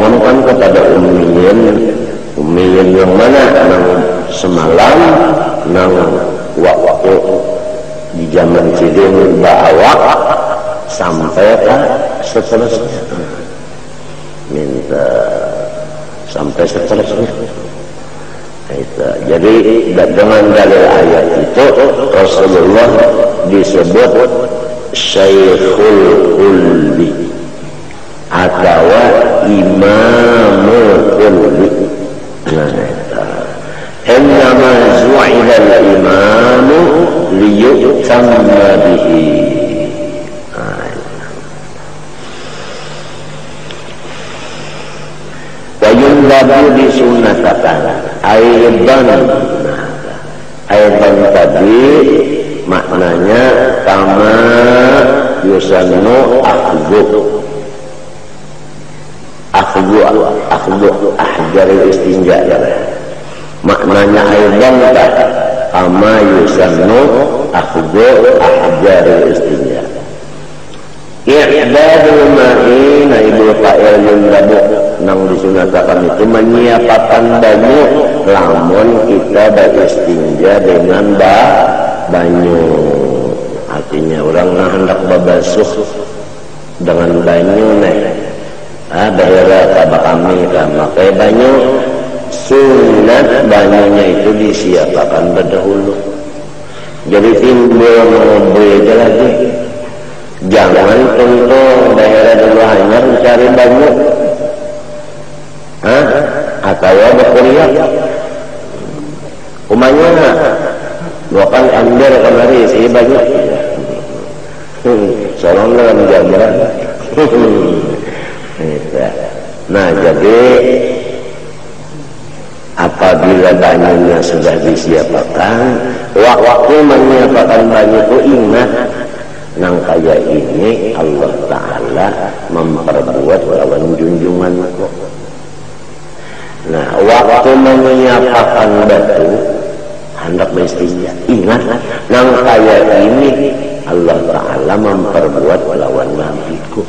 memohonkan kepada ummiyin yang mana nang semalam nang waktu di zaman Cidin ba'awak sampai seterusnya, minta sampai seterusnya. Itu. Jadi dengan dalil ayat itu Rasulullah disebut Syekhul Kulli atau Imamul Kulli. Innama zu'ila al-imamu liyutamma bihi. Wa yundabu disunnatakan Aidan tadi maknanya kama yusannu akhdhu ahjaril istinja. Maknanya aidan kama yusannu akhdhu ahjaril istinja. I'dadul ma'i na ibu fa'il yundabu nang disunatakan itu menyiapkan banyu lamun kita beristinja dengan banyu. Artinya orang hendak babasuh dengan banyu daerah tabak kami pakai banyu sunat, banyunya itu disiapkan berdahulu. Jadi timbul beda lagi. Jangan tunggu daerah dulu hanya mencari banyu, atau berkuliah. Umanya dua kali ambil kemari isi banyu. Seorang dalam jamuran. Nah, jadi apabila banyunya sudah disiapkan, waktu menyiapkan banyu itu ingat. Nang kaya ini Allah Ta'ala memperbuat lawan junjungan. Nah, waktu menyiapkan batu hendak beristinja, ingat nang kaya ini Allah Ta'ala memperbuat lawan nabiku.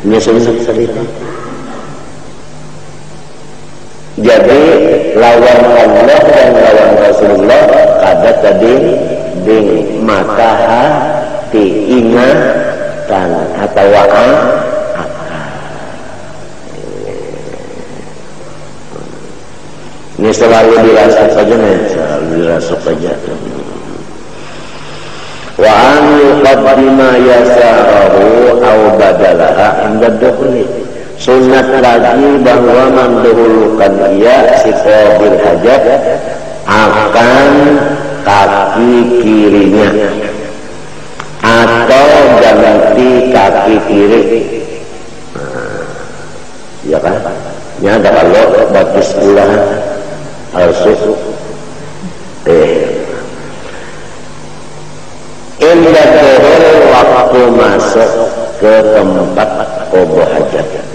Ini cerita. Jadi lawan Allah dan lawan Rasulullah kada tadi ding mata ingatan atau ini selalu dirasuk saja selalu dirasuk saja. Wa an yuqaddima yasarahu aw badalaha inda dukhuli. Sunat lagi bahwa mendahulukan ia si qabil hajat akan kaki kirinya atau ganti kaki kiri. Ya kan? Ya ada kalau batis ulah harus indah dohor waktu masuk ke tempat qada hajat.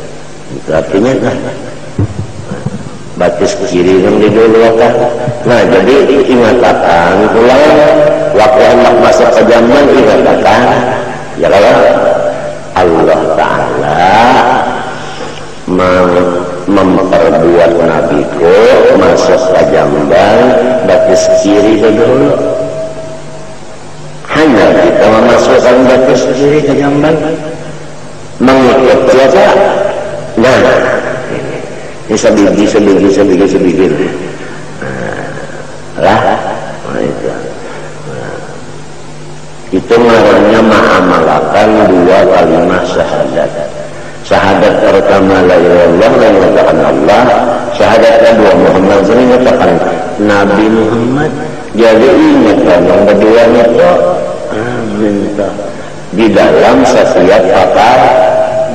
Itu artinya batis kiri yang didulukan. Nah, jadi ingatakan pulang waktu hendak masuk ke zaman, ingatakan ya kalau Allah Ta'ala memperbuat nabiku masuk ke jamban batis kiri dulu. Hanya kita memasukkan batis kiri ke jamban mengikut siapa? Nah, ini sebegini. Itu namanya mengamalkan dua kalimat syahadat. Syahadat pertama la ilaha illallah, la ilaha Allah. Syahadat kedua Muhammad SAW mengatakan Nabi Muhammad. Jadi ingatkan yang kedua itu minta di dalam setiap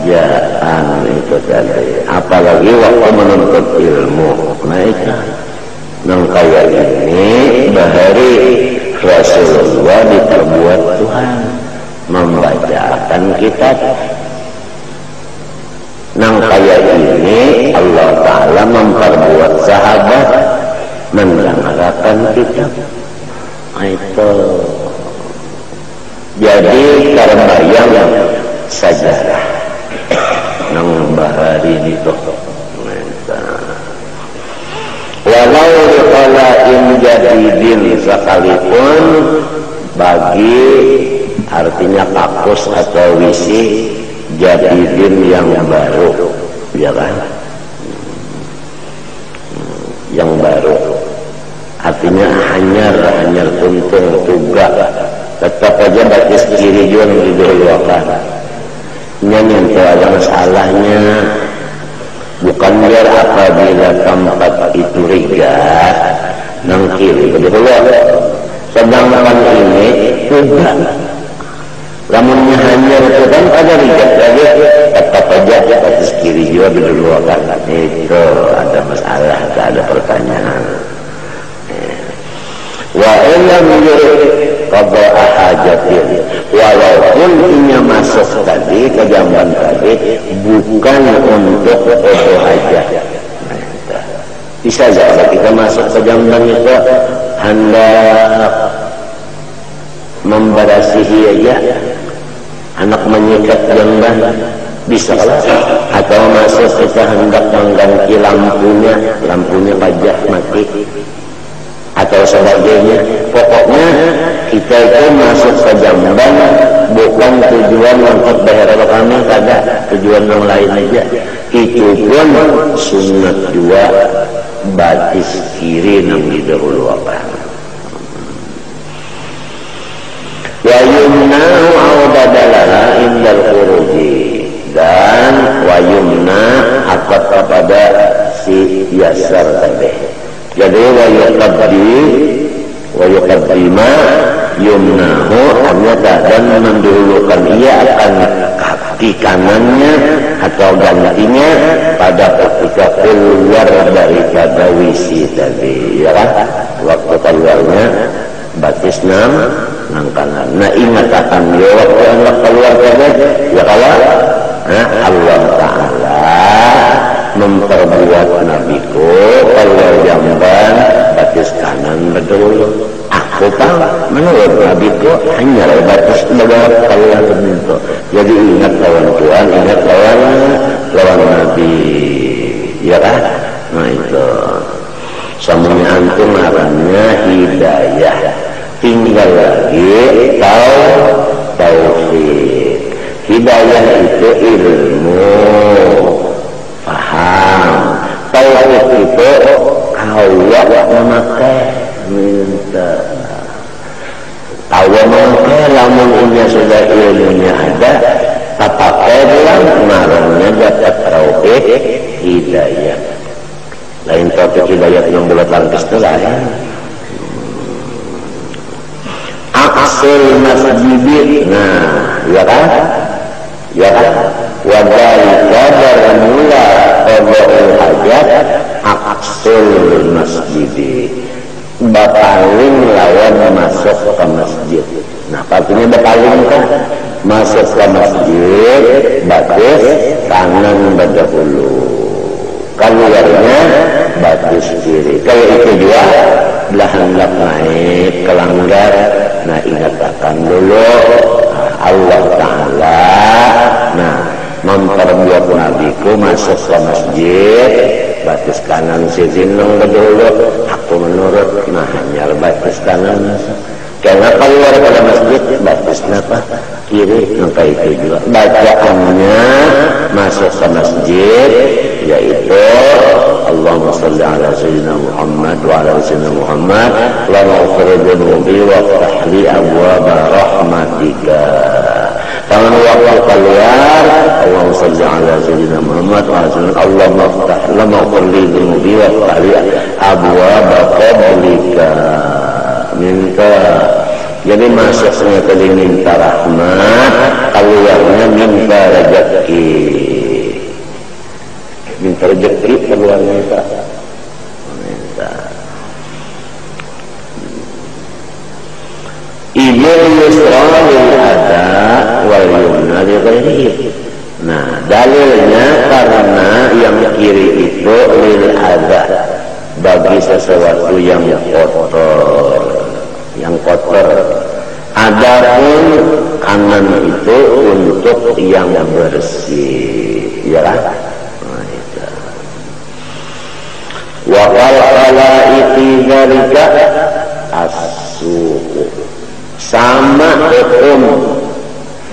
pekerjaan itu tadi. Apalagi waktu menuntut ilmu. Nah itu nang kaya ini bahari Rasulullah diperbuat Tuhan membacakan kitab. Nang kaya ini Allah Ta'ala memperbuat sahabat mendengarkan kitab. Itu jadi karena yang sejarah nang bahari itu in jadidin, sekalipun bagi artinya kakus atau wisi jadidin yang baru, ya kan? Yang baru artinya hanyar tuntung tuga, tetap aja batis kiri jual didahulukan. Nyanyi itu ada masalahnya, bukan biar apabila tempat itu riga nang kiri begitu loh. Sedangkan ini tuga, lamunnya hanyar itu kan ada riga lagi, tetap aja batis kiri jual didahulukan. Itu ada masalah, ada pertanyaan. Wa illam yurid qada'a hajatin, walaupun inya masuk tadi ke jamban tadi bukan untuk qada hajat. Bisa saja kita masuk ke jamban itu hendak membarasihi aja, anak menyikat jamban bisa lah. Atau masuk kita hendak mengganti lampunya pajak mati atau sebagainya. Pokoknya kita itu masuk ke jamban bukan tujuan untuk bayar kami, ada tujuan yang lain aja. Itu pun sunat dua batis kiri nang didahulukan. Wa yumna'u au badalaha indal khuruji, dan wa yumna akad kepada si yasar tadi. Jadi wa yuqaddima yumnahu, ternyata dan mendahulukan ia akan kaki kanannya atau gantinya pada ketika keluar daripada wisi tadi, ya kan? Waktu keluarnya batis nang kanan. Nah, ingat akan dia waktu anak keluar tadi, ya kalau Allah Ta'ala memperbuat nabiku keluar jamban batis kanan betul. Aku tahu menurut nabiku hanya batis keluar begitu. Jadi ingat lawan Tuhan, ingat lawan Nabi, ya kan? Nah itu semuanya antum ngarannya hidayah, tinggal lagi taufik. Hidayah itu ilmu, paham. Taufik itu Allah memakai, minta Allah memakai. Lamunnya sudah ilmunya ada, pakai bilang marahnya dapat taufik hidayah. Lain taufik hidayah yang bulat langkis itu lain. Aksil masjid, nah, ya kan? Ya kan? Wadhalika bermula qada'ul hajat aksil masjid, bapaling lawan masuk ke masjid. Nah, artinya bapaling kan masuk ke masjid batis kanan berdahulu, keluarnya batis kiri. Kalau itu juga belah hendak naik kelanggar. Nah, ingat akan dulu Allah Ta'ala memperbuat nabiku masuk ke masjid batis kanan sizinong dulu, aku menurut hanya batis kanan. Karena keluar pada masjid batis apa kiri, maka itu juga bacaannya masuk ke masjid yaitu Allahumma salli ala sayyidina Muhammad wa ala sayyidina Muhammad wa maghfir dhunubi wa ftahli abwaba rahmatika. Tangan waktu keluar Allahumma salli ala sayyidina Muhammad wa ala sayyidina Allahumma maghfir dhunubi wa ftahli abwaba fadlika. Minta, jadi masuknya tadi minta rahmat, keluarnya minta rezeki. Minta rezeki, keluarnya minta. Ibn yusra lil ada wal yumna li ghairihi. Nah, dalilnya karena yang kiri itu lil ada, bagi sesuatu yang kotor. Adapun kanan itu untuk yang bersih, ya kan? Wa qala iti dzalika as-suq, sama hukum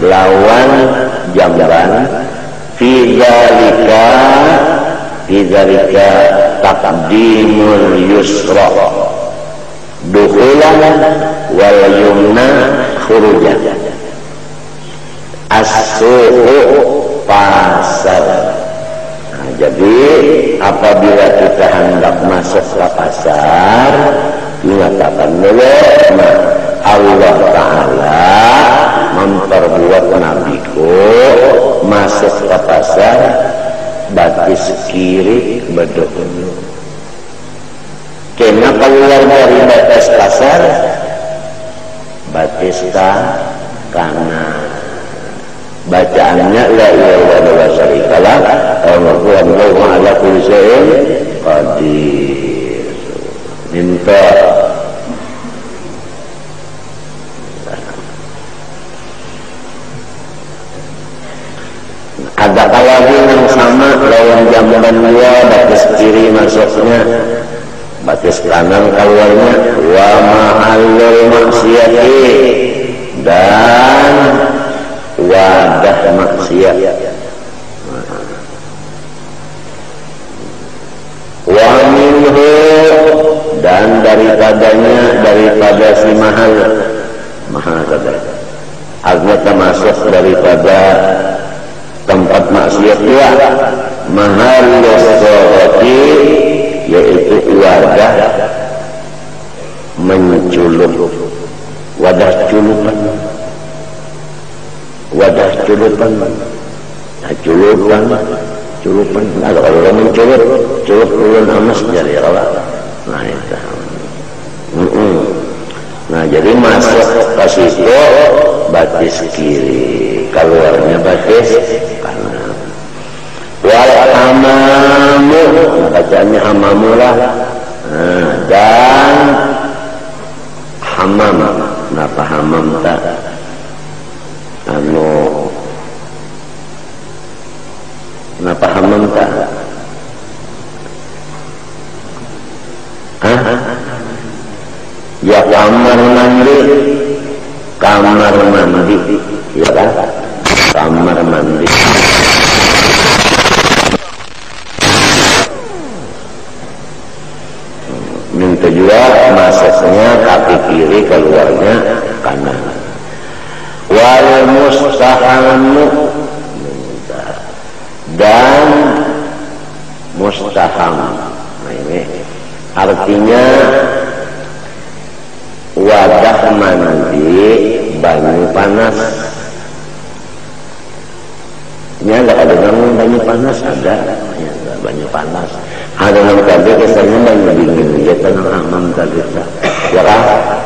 lawan jamban fi dzalika taqdimul yusra dukhulan wal yumna khurujan. As-suq pasar. Nah, jadi apabila kita hendak masuk ke pasar, mengatakan Allah Ta'ala memperbuat nabiku masuk ke pasar batis kiri beduk. Kena keluar dari batas pasar batis kanan. Bacaannya la ilaha illallah syarikalah Allahu ala kulli syai'in qadir. Minta ada lagi yang sama lawan jamban dua, batis kiri masuknya, batis kanan keluarnya, wa mahallul maksiati, dan wadah maksiat. Wa minhu, dan daripada si mahal tadi artinya termasuk daripada tempat maksiat dia, mahal sholati, yaitu wadah menculuk, wadah culupan, kalau orang menculuk ulun amas jadi rawat. Nah itu. Nah jadi masuk ke situ batis kiri, keluarnya batis kanan. Wal hamamu, bacaannya hamamu lah. Nah, dan hamam, kenapa hamam tak? Kenapa hamam tak? Ya kamar mandi, ya kan? Kamar mandi. Minta juga masuknya kaki kiri, keluarnya kanan. Wal mustahamu, dan mustaham. Nah ini artinya wadah mandi banyu panas. Ini ada banyu panas, ada banyu panas. Ada yang tadi kesannya banyu dingin, dia tenang amam tadi. Ya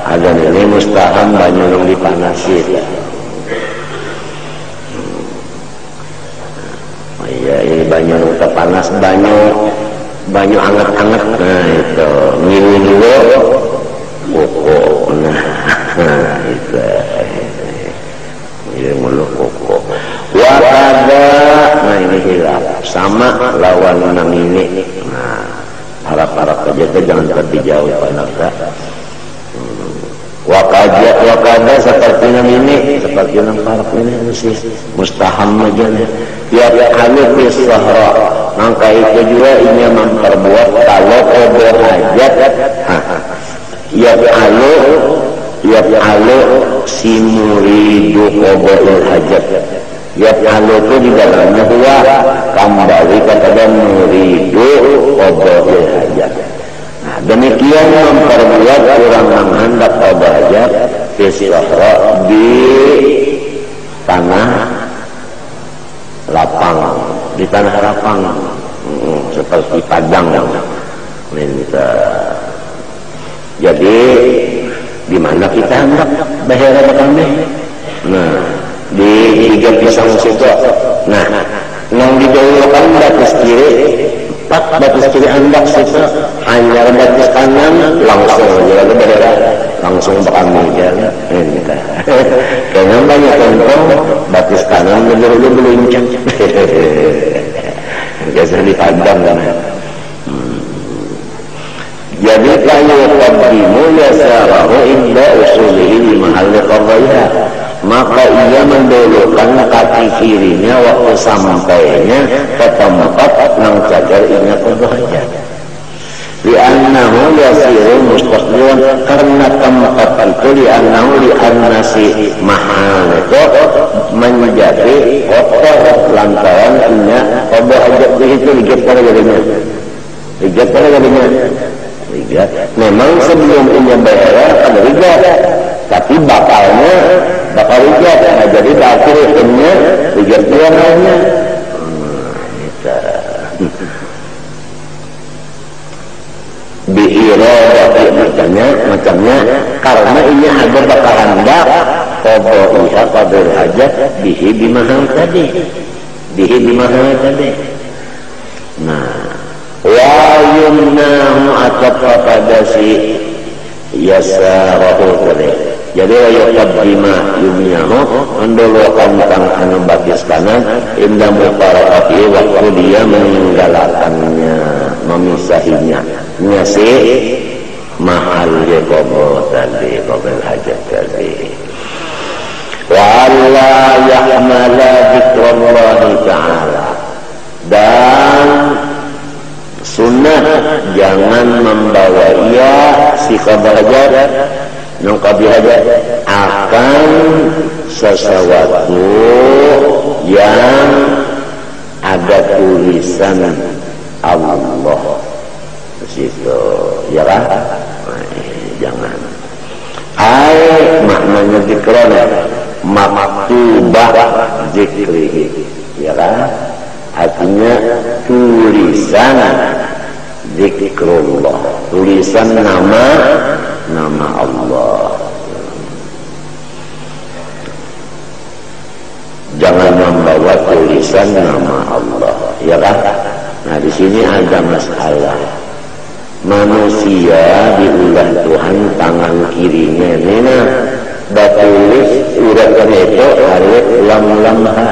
ada ini mustaham banyu yang dipanasi. Ya ini banyu yang panas, banyu hangat-hangat. Nah itu ngilu dulu. Koko, nah itu mulu koko. Wakada, nah ini hilaf sama lawan nang ini. Nah para pejabat jangan terlalu jauh panaka. Wakada seperti nang ini, seperti nang para ini sih mustaham aja nih. Ya kami pisahra, maka itu juga ini memperbuat kalau kober hajat. Yaf'alu si muridu qada'il hajat. Yaf'alu itu di dalamnya dua, kembali kepada muridu qada'il hajat. Nah, demikian memperbuat orang yang hendak qada' hajat di tanah lapang, seperti padang. Jadi di mana kita hendak bahaya kami? Nah, di tiga pisang situ. Nah, yang didahulukan batis kiri, 4 batis kiri hendak situ, hanya batis kanan langsung aja bahaya, langsung kami jalan. Karena banyak contoh batis kanan dulu beluncang. Biasa di padang kan. Jadi kayu qaddimu yasarahu inda usulihi di mahalli qadaiha, maka ia mendulukan kaki kirinya waktu sampainya ke tempat nang cagar ingat qadaiha. Li'annahu yasiru mustaqbilan, karena tempat itu li'anna si mahal itu menjadi kotor lantaran inya qadaiha itu ligat pada jadinya. Ligat. Memang sebelum inya bayar ada ligat, tapi bakal ligat. Nah, jadi bakal ikannya ligat dia namanya. Biiradati macamnya karena ini ada bakal hendak qadaiha qadar hajat bihi bimahal tadi. Nah, wa yumnahu atapa pada si yasarahu tadi. Jadi wa yuqaddima yumnahu mendulukan kang anu batis kanan inda mufaraqati waktu dia meninggalkannya, memisahinya. Nyasi mahal qadha tadi, qadha hajat tadi. Wa alla yahmala dzikrallahi ta'ala, dan sunnah jangan membawa ia si qadha hajat akan sesuatu yang ada tulisan Allah situ, ya kan? Jangan. Maknanya zikrona maktubah zikrihi, ya kan? Artinya tulisan zikrullah, tulisan nama Allah. Jangan membawa tulisan nama Allah, ya kan? Nah, di sini ada masalah. Manusia diulah Tuhan tangan kirinya nena batulis urakan itu alif lam ha.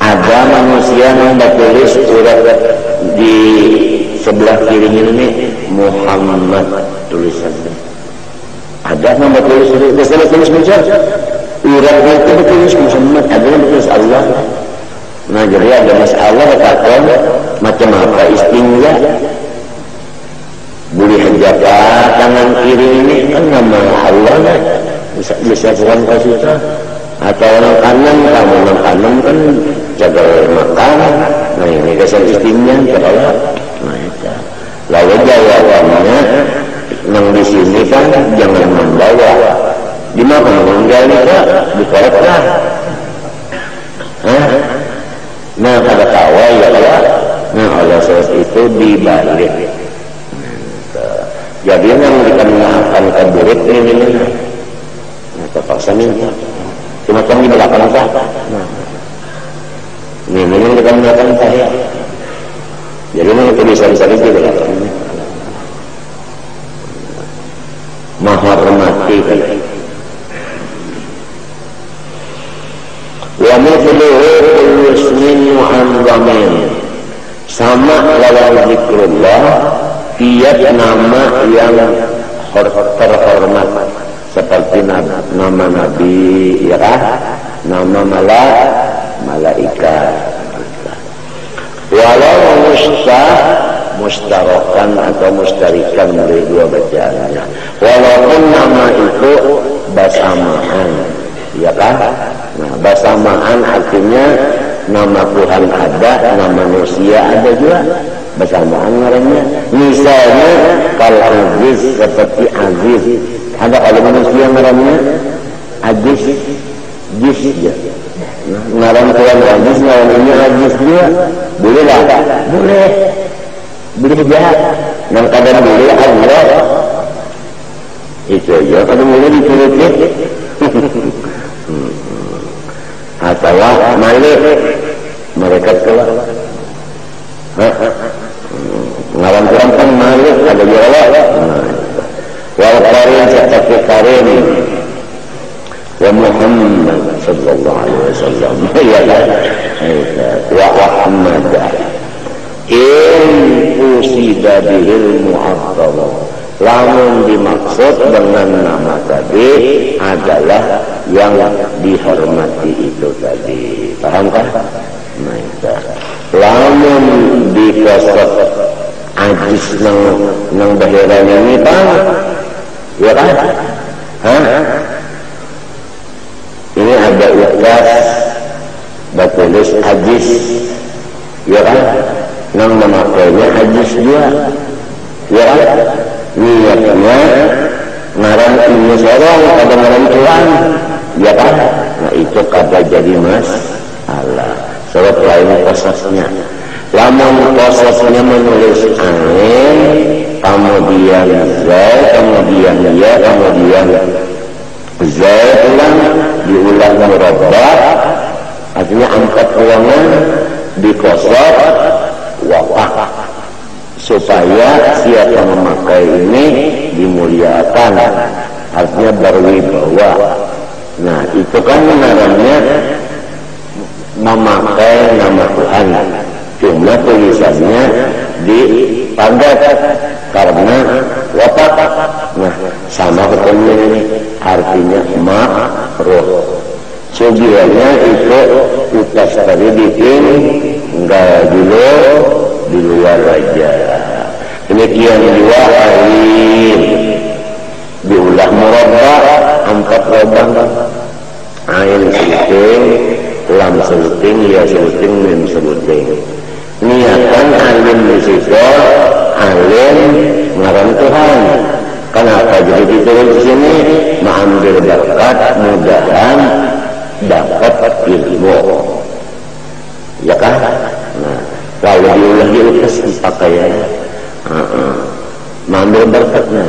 Ada manusia yang batulis urat di sebelah kirinya ini Muhammad tulisannya. Ada yang batulis baca uratnya itu batulis Muhammad, ada yang batulis Allah. Nah, jadi ada masalah katakan macam apa istinja. Boleh hajata tangan kiri ini kan nama Allah, bisa bukan kasita. Atau orang kanan, kamu orang kanan kan jaga makan. Nah, ini kesan istimnya Allah. Nah, itu. Lalu jawabannya yang di sini kan jangan membawa. Di mana meninggalnya Pak? Di kota. Nah, pada kawal ya Allah. Nah, oleh sebab itu dibalik. Jadi yang dikenakan ke burit ini nah, terpaksa minta cuma kan di belakang saya. Nah, ini yang dikenakan saya, jadi ini tulisan saya di belakangnya menghormati kan. Wa mithluhu kullu ismin mu'azzamin, sama lawan zikrullah tiap nama yang terhormat seperti nama Nabi, ya kan? Nama malaikat. Walau mustarakan atau mustarikan dari dua bacaannya. Walaupun nama itu basamaan, ya kan? Nah, basamaan artinya nama Tuhan ada, nama manusia ada juga. Bersamaan orangnya. Misalnya kalau Aziz seperti Aziz, ada kalau manusia orangnya Aziz, ya. Ngaran Tuhan Aziz, ngarannya Aziz juga, boleh lah, boleh jahat. Yang kadang boleh Allah, itu aja. Kadang boleh diturutin, atau Malik, mereka keluar. Ngaran Quran kan Malik ada di Allah. Wal Karim seperti Karim wa Muhammad sallallahu alaihi wasallam. Wa Ahmad in usida bihil mu'azzam. Lamun dimaksud dengan nama tadi adalah yang dihormati itu tadi. Pahamkah? Nah, itu. Lamun dikosok ajis nang bahiranya ini bang, ya kan? Hah? Ini ada ukas batulis ajis, ya kan? Nang memakainya ajis dia, ya kan? Niatnya ngaran ini sorong pada ngaran Tuhan, ya kan? Nah itu kada jadi masalah. Sebab lain prosesnya. Lamun prosesnya menulis angin, kemudian zai, kemudian ya, kemudian zai ulang, diulang murabbah, artinya angkat ulangan dikosok wafah. Supaya siapa memakai ini dimuliakan, artinya berwibawa. Nah itu kan namanya memakai nama Tuhan, cuma tulisannya dipadat karena wafat. Nah sama ketemu ini artinya makruh. Sebenarnya itu utas tadi bikin enggak dulu di luar aja. Demikian juga ain diulah murabbah, angkat lubang, ain sebuting, lam sebuting, ya sebuting, mim sebuting. Niatan alim di situ, alim ngaran Tuhan. Kenapa jadi ditulis di sini? Mengambil berkat, mudahan dapat ilmu, ya kan? Nah, kalau diulah-ulah pakaiannya, mengambil berkatnya.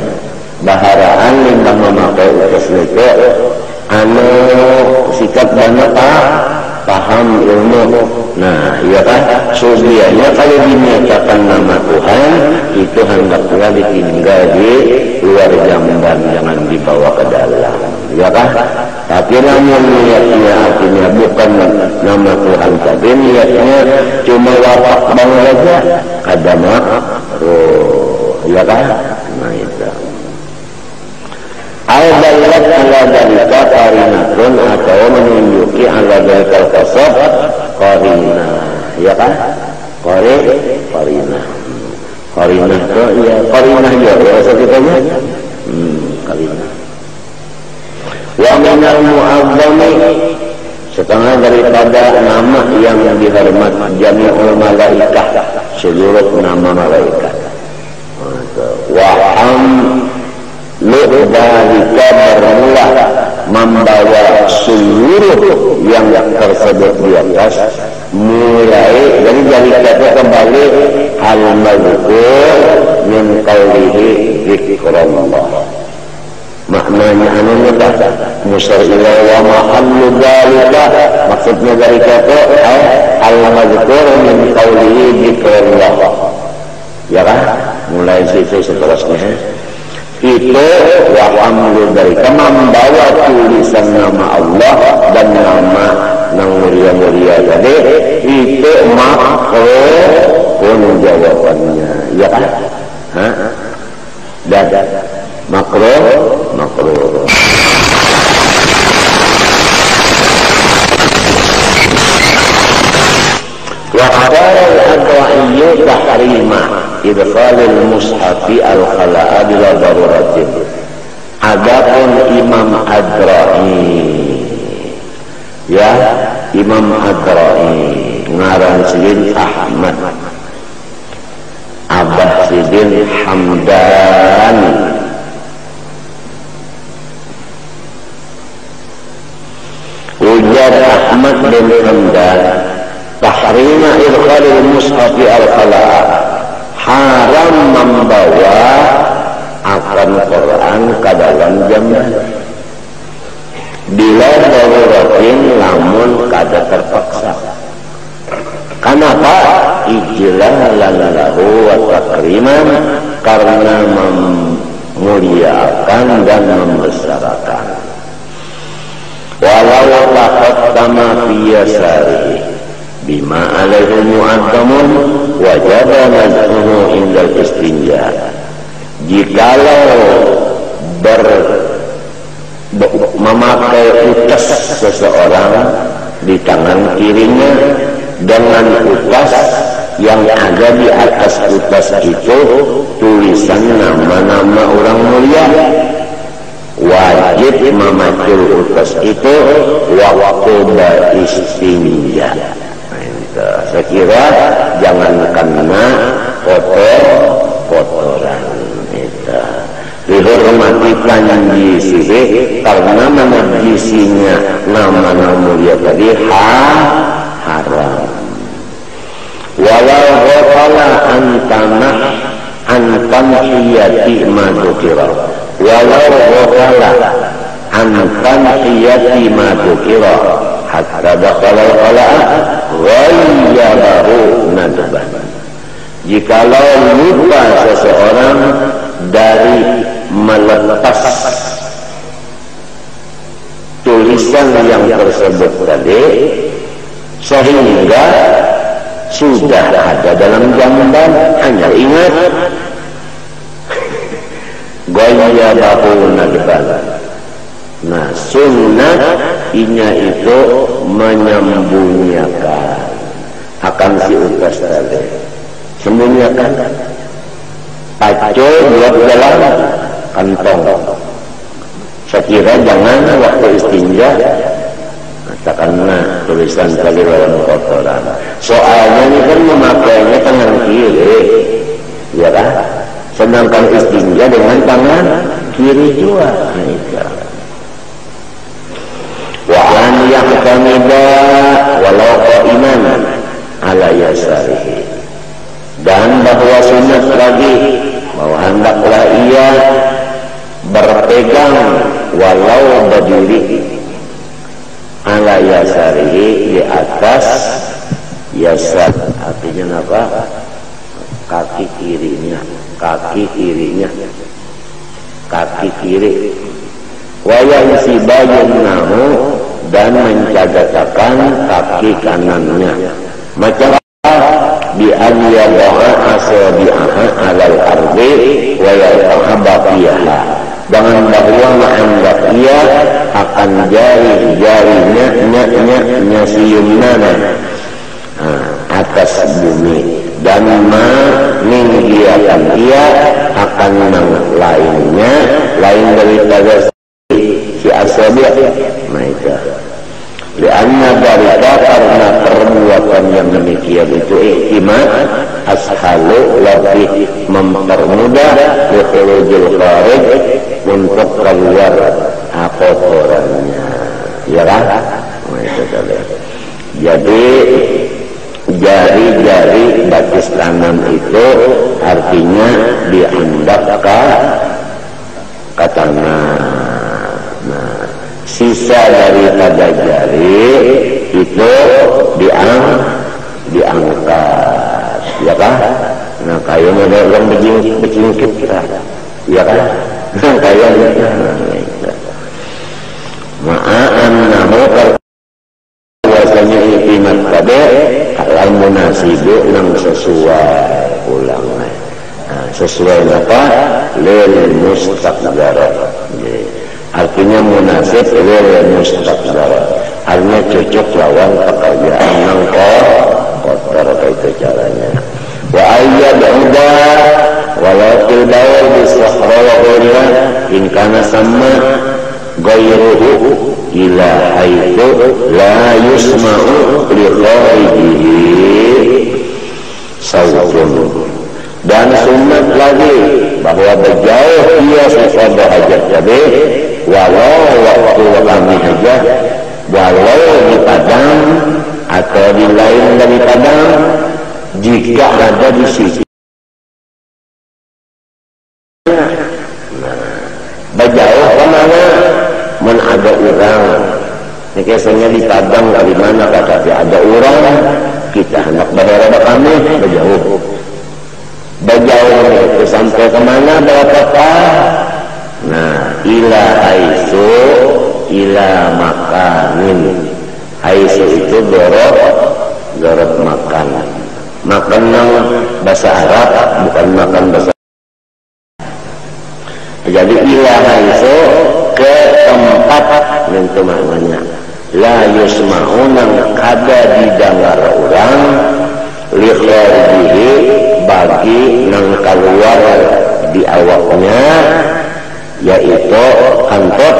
Baharaan limbah memakai utas itu, anu sikap banyak paham ilmu. Nah, iya kan? Sebenarnya kalau dinyatakan nama Tuhan itu hendaknya ditinggal di luar jamban, jangan dibawa ke dalam, ya kan? Tapi namun niatnya artinya bukan nama Tuhan tadi, niatnya cuma wafat bang aja, ada makruh, ya kan? Nah itu. Al-balat ala dalika qarinatun, atau menunjuki ala dalika al-qasab qarinah, ya kan? Qarinah itu ya qarinah ya sekitarnya qarinah. Wa minal mu'azzami, setengah daripada nama yang dihormat, jami'ul malaikah, seluruh nama malaikat. Wa dalika bermula membawa seluruh yang tersebut di atas, mulai dari dalika kembali al-mazkur min qawlihi zikrullah. Maknanya anunya musar ila wa mahallu dalika, maksudnya dalika itu al-mazkur min qawlihi zikrullah, ya kan? Mulai situ seterusnya itu wa'amlu dalika membawa tulisan nama Allah dan nama yang mulia-mulia tadi, itu makruh pun jawabannya, ya kan? Dan makruh wa qala al-adwa'iyyu tahrimah idkhalil mushafi al-khala'a bila daruratin. Adapun Imam Adra'i, ya, Imam Adra'i ngaran Sidin Ahmad Abah Sidin Hamdan, ujar Ahmad bin Hamdan, tahrima idkhalil mushafi al-khala'a, haram membawa akan Quran ke dalam jamban bila daruratin, lamun kada terpaksa. Kenapa? Ijlalan lahu wa takriman, karena memuliakan dan membesarkan. Walau taqaddama fi yasarihi bima alaihi mu'addamun wajaba naz'uhu indal seseorang di tangan kirinya dengan utas yang ada di atas utas itu tulisan nama-nama orang mulia. Wajib memacul utas itu waktu beristinja. Saya kira jangan kena kotor-kotoran itu. Dihormati panjisi karena menajisinya nama-nama mulia tadi haram. Walau ghafala antan hiyati madukira. Walau ghafala antan hiyati madukira hatta dakhala al-qala'a ghayyabahu nadban. Jikalau lupa seseorang dari melepas tulisan yang tersebut tadi sehingga sudah ada dalam jamban, hanya ingat ghayyabahu nadban. Nah, sunnah inya itu menyembunyikan akan si utas tadi, sembunyikan pacul buat dalam kantong. Saya kira jangan waktu istinja katakanlah tulisan tadi dalam kotoran. Soalnya ini kan memakainya tangan kiri, ya kan? Sedangkan istinja dengan tangan kiri juga. Wa an yahtamida walau qa'iman ala yasarihi. Dan bahwa sunat lagi bahwa hendaklah ia berpegang walau berdiri ala yasarihi, di atas yasar, artinya apa? Kaki kirinya, kaki kirinya, kaki kiri. Wa yansibayunnahu, dan mencadatakan kaki kanannya. Macam bi an yada'a asabi'aha 'alal ardi wa yatahabba fiha, dengan bahwa menganggap ia akan jari-jarinya nyasiumnana atas bumi, dan meninggiakan ia akan yang lainnya, lain daripada si asabi'. Maika lianna dalika, karena perbuatan yang demikian itu ihtimal ashalu, lebih mempermudah khurujul kharij, untuk keluar kotorannya, ya kan? Jadi jari-jari batis kanan itu artinya diandapkan ke tangan. Nah, sisa daripada jari itu diangkat, ya kan? Nah, kayaknya ada orang berjingkit kita, ya kan? Kayaknya ma'an namu biasanya iman pada halal munasibu yang sesuai ulang. Nah, sesuai apa? Lil mustaqdarat. Artinya munasib lil mustaqdarat, artinya cocok lawan pekerjaan yang kotor. Itu caranya. Wa ayyad uda walakin dawal bisahra wa ghayra in kana sama ghayruhu ila haitsu la yusma'u li ghayrihi sautun. Dan sunat lagi bahwa berjauh dia sesuatu hajat jadi walau waktu kami saja, walau di padang atau di lain dari padang, jika ada di situ. Berjauh kemana? Men ada orang. Ini biasanya di padang dari mana kata dia ada orang, kita hendak berada kami berjauh. Berjauh itu sampai kemana? Berapa? Nah, ila haisu ila makanin. Haisu itu dorot makan. Makan yang bahasa Arab, bukan makan bahasa Arab. Jadi ila haisu, ke tempat, itu maknanya. la yusma'unang kada didengar orang li kharjihi bagi nang keluar di awaknya, yaitu kantot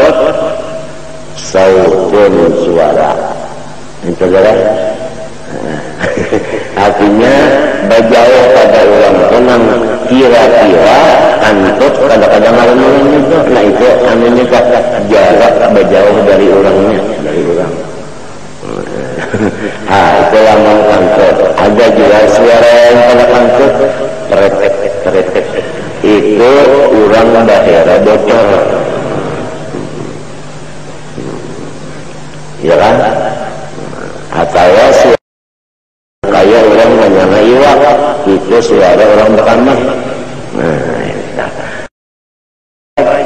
sautun suara. Itu adalah artinya bajauh pada orang tenang kira-kira kantot kadang-kadang orang itu, nah itu anunya jarak bajauh dari orangnya, dari orang. Itu lamun kantot. Ada juga suara yang pada kantot teretek itu orang daerah bocor, ya kan? Atau suara kayak orang menyana iwak, itu suara orang berkamah.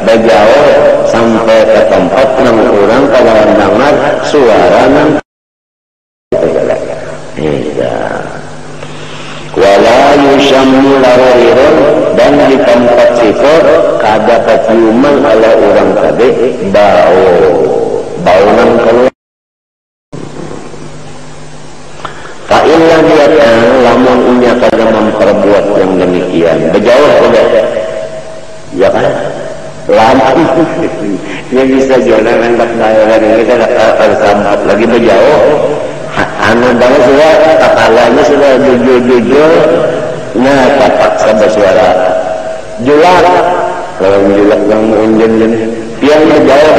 Bajauh sampai ke tempat nang orang kalau mendengar suara nang wala yusammu lawairun, dan di tempat sifat kada keciuman oleh orang tadi bau nang keluar. Fa'illah dia lamun inya kada memperbuat yang demikian bejauh sudah, ya kan? Lama dia bisa jalan hendak daerah ini kita sambat lagi bejauh. Anu banget sudah kakalanya sudah jujur, nah terpaksa bersuara julak. Kalau julak yang menunjukkan yang berjauh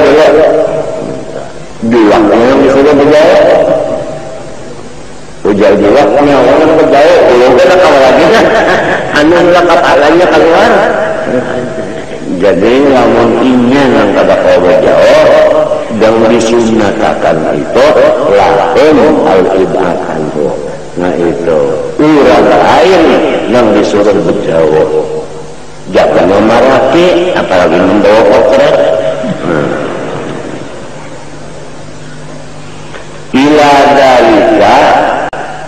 julaknya yang sudah berjauh, ujar julaknya orang berjauh, udah kalau lagi anu kakalanya keluar. Jadi lamun inya yang kada kau berjauh dan disunatakan itu lahum al-ib'akan. Nah itu urang lain yang disuruh berjauh, jangan memaraki apalagi membawa potret.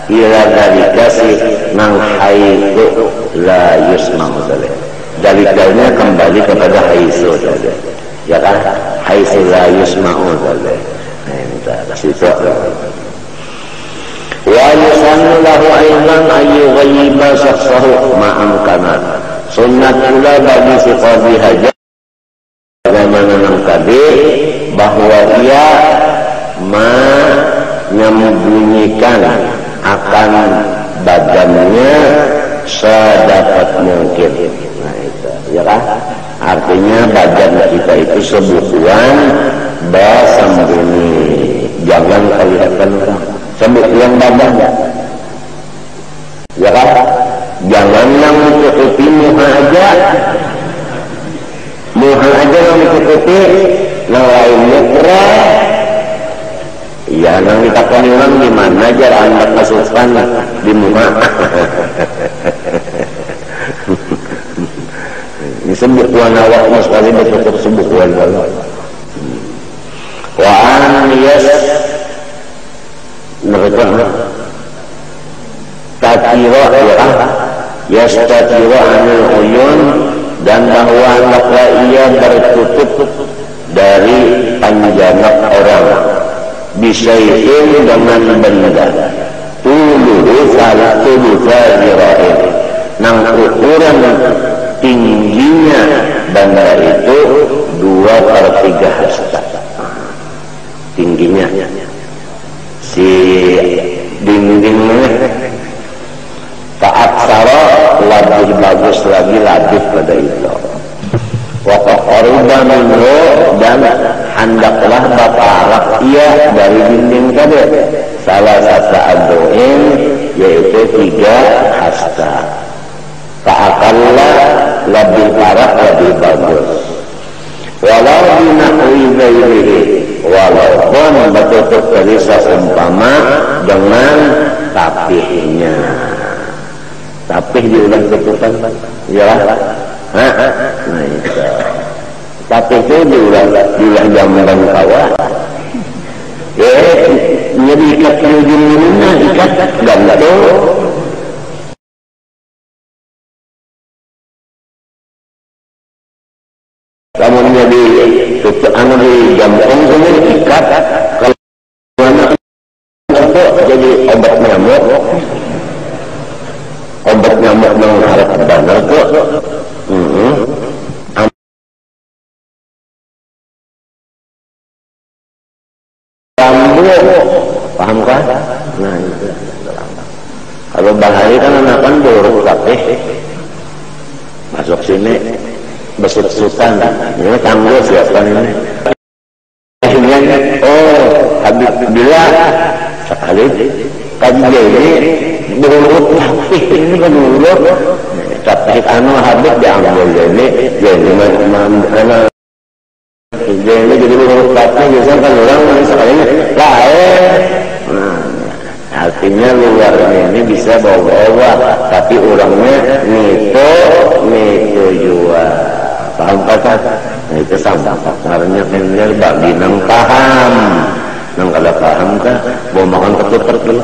Ila dalika sih nang haitu la yusma'u dalika. Dalikalnya kembali kepada haisu saja, ya kan? Haisu la yusma'u saja. Nah, situ. Wa yusannu lahu aidan ayu ghaiba shakhsahu ma'amkana. Sunnat pula bagi si qadhi hajat bagaimana nang tadi bahwa ia menyembunyikan akan badannya sedapat mungkin. Nah itu, ya kan? Artinya badan kita itu sebukuan bersembunyi, jangan kelihatan orang. Sebukuan badan, ya kan? Jangan yang mencukupi muha aja yang mencukupi, yang lainnya keren. Ya, yang ditakoni orang gimana aja anda masukkan di muha. Ini sebukuan awak mas kali betul sebukuan awak. Wa an mereka tatiro ya tatiro anil uyun, dan bahwa hendaklah ia bertutup dari panjangnya orang bisyai'in dengan benda tuluhu zirahin, nang ukuran tingginya benda itu 2/3 hasta tingginya. Si dindingnya ta'aksara lebih bagus lagi pada itu. Wa qaruba minhu, dan hendaklah baparak ia dari dinding tadi salah satu aduin, yaitu 3 hasta. Ta'akallah lebih parah lebih bagus. Walau binahwi ghairihi, walaupun betul dari seumpama dengan tapihnya. Tapih diulang tutupan, ya. Nah itu. Tapih itu diulang jamban kawah. Jadi ikat ujung-ujungnya ikat gantung. Kamu jadi anu di jampung sini ikat, kalau benar kok. Paham kan? Nah itu. Kalau bahari kan anak-anak buruk tapi masuk sini besut-besutan. Ini tangguh siapkan ini. Oh, habis bila sekali kaji ini buruk tapi ini kan buruk. Tapi anu habis diambil ini jadi mana jadi buruk tapi biasanya kan orang sekali lain. Artinya luarnya ini bisa bawa-bawa, tapi orangnya itu juga paham kata. Nah, itu sama karena benar bagi nang paham, nang kada paham kan bawa makan ketupat dulu.